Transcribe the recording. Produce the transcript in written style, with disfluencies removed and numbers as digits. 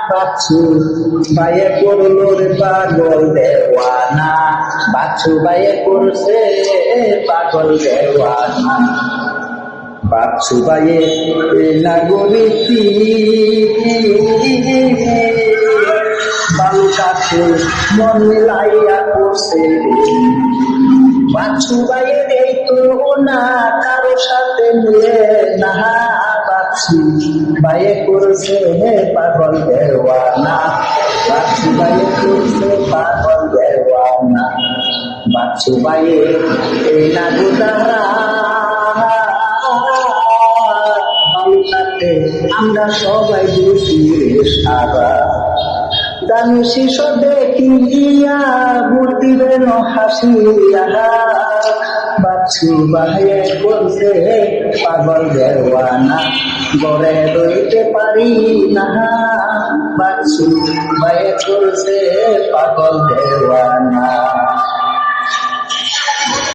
বাচ্চু ভাইয়ে করলো রে পাগল দেওয়ানা, বাচ্চু ভাইয়ে করছে পাগল দেওয়ানা। বাচ্চু ভাইয়ে নাগরিকী বালু কাছে মন মিলাইয়া করছে বাচ্চু ভাইয়ে এই তো না কারো সাথে মিলে না, বাচ্চু ভাইয়ে করছে পাগল দেওয়ানা, বাচ্চু ভাইয়ে করছে পাগল দেওয়ানা। বাচ্চু ভাইয়ে এই না গোদারা বালুকাতে আমরা সবাই বুঝি সারা, দামি শিশু দেখিয়া বুড়িবেন হাসিয়া, বাচ্চু ভাইয়ে করছে পাগল দেওয়ানা, গড়ে রইতে পারি না, বাচ্চু ভাইয়ে করছে পাগল দেওয়ানা।